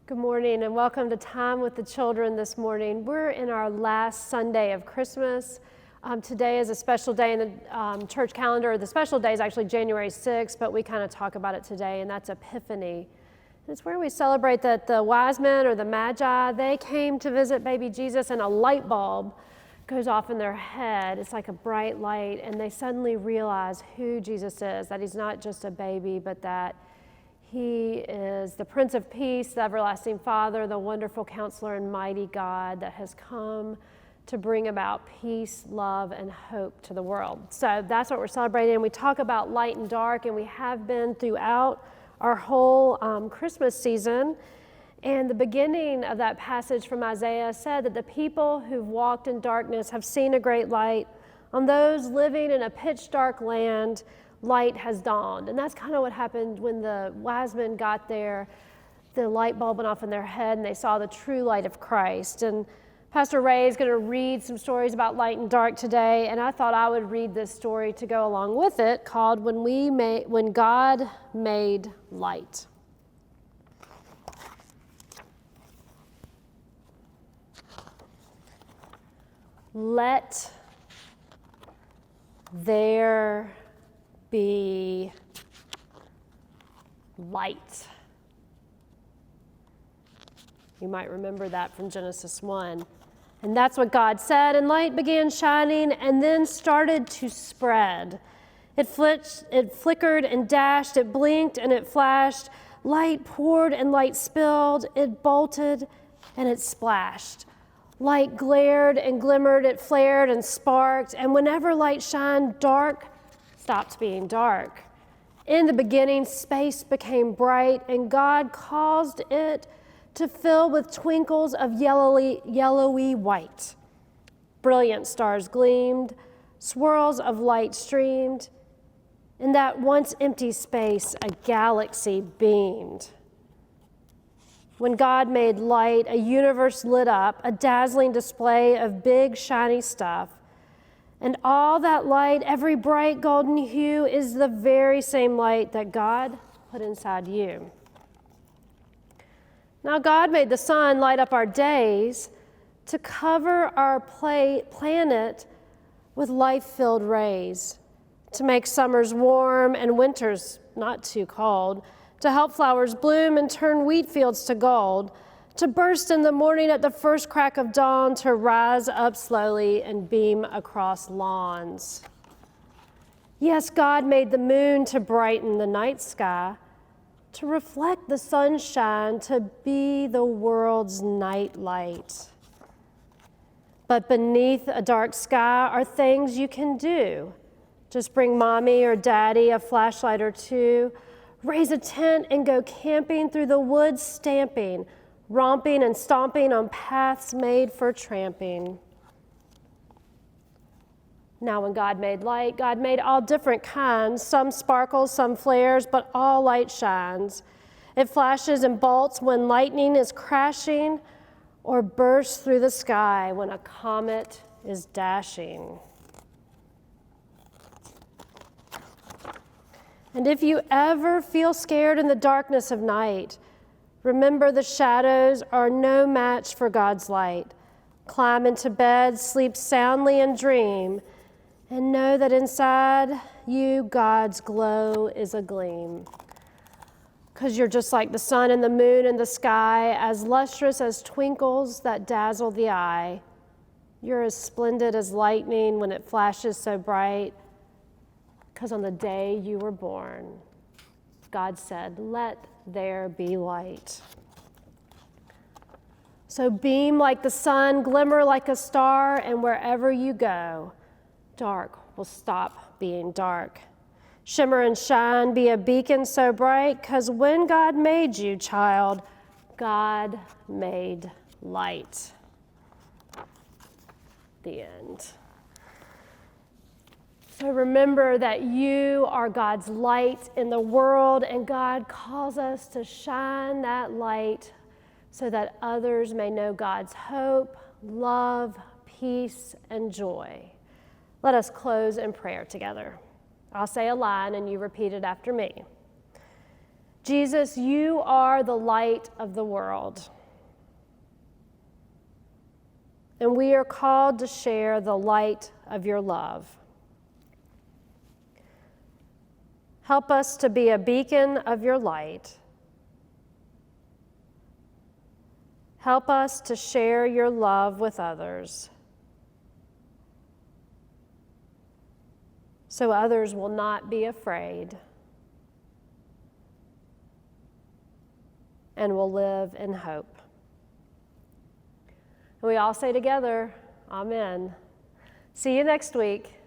Good morning and welcome to Time with the Children this morning. We're in our last Sunday of Christmas. Today is a special day in the church calendar. The special day is actually January 6th, but we kind of talk about it today, and that's Epiphany. It's where we celebrate that the wise men or the magi, they came to visit baby Jesus, and a light bulb goes off in their head. It's like a bright light, and they suddenly realize who Jesus is, that he's not just a baby, but that he is the Prince of Peace, the everlasting Father, the wonderful Counselor and mighty God that has come to bring about peace, love, and hope to the world. So that's what we're celebrating. We talk about light and dark, and we have been throughout our whole Christmas season. And the beginning of that passage from Isaiah said that the people who've walked in darkness have seen a great light. On those living in a pitch dark land, light has dawned. And that's kind of what happened when the wise men got there. The light bulb went off in their head and they saw the true light of Christ. And Pastor Ray is going to read some stories about light and dark today, and I thought I would read this story to go along with it called When God Made Light. Let there be light. You might remember that from Genesis 1. And that's what God said, and light began shining and then started to spread. It flickered and dashed, it blinked and it flashed. Light poured and light spilled, it bolted and it splashed. Light glared and glimmered, it flared and sparked, and whenever light shined, dark stopped being dark. In the beginning, space became bright, and God caused it to fill with twinkles of yellowy white. Brilliant stars gleamed, swirls of light streamed. In that once empty space, a galaxy beamed. When God made light, a universe lit up, a dazzling display of big, shiny stuff. And all that light, every bright golden hue, is the very same light that God put inside you. Now God made the sun light up our days to cover our planet with life-filled rays, to make summers warm and winters not too cold, to help flowers bloom and turn wheat fields to gold, to burst in the morning at the first crack of dawn, to rise up slowly and beam across lawns. Yes, God made the moon to brighten the night sky, to reflect the sunshine, to be the world's night light. But beneath a dark sky are things you can do. Just bring mommy or daddy a flashlight or two, raise a tent and go camping through the woods stamping, romping and stomping on paths made for tramping. Now when God made light, God made all different kinds. Some sparkles, some flares, but all light shines. It flashes and bolts when lightning is crashing, or bursts through the sky when a comet is dashing. And if you ever feel scared in the darkness of night, remember the shadows are no match for God's light. Climb into bed, sleep soundly and dream, and know that inside you God's glow is a gleam. Because you're just like the sun and the moon and the sky, as lustrous as twinkles that dazzle the eye. You're as splendid as lightning when it flashes so bright, because on the day you were born, God said, "Let there be light." So beam like the sun, glimmer like a star, and wherever you go, dark will stop being dark. Shimmer and shine, be a beacon so bright, 'cause when God made you, child, God made light. The end. So remember that you are God's light in the world, and God calls us to shine that light so that others may know God's hope, love, peace, and joy. Let us close in prayer together. I'll say a line and you repeat it after me. Jesus, you are the light of the world. And we are called to share the light of your love. Help us to be a beacon of your light. Help us to share your love with others, so others will not be afraid and will live in hope. And we all say together, Amen. See you next week.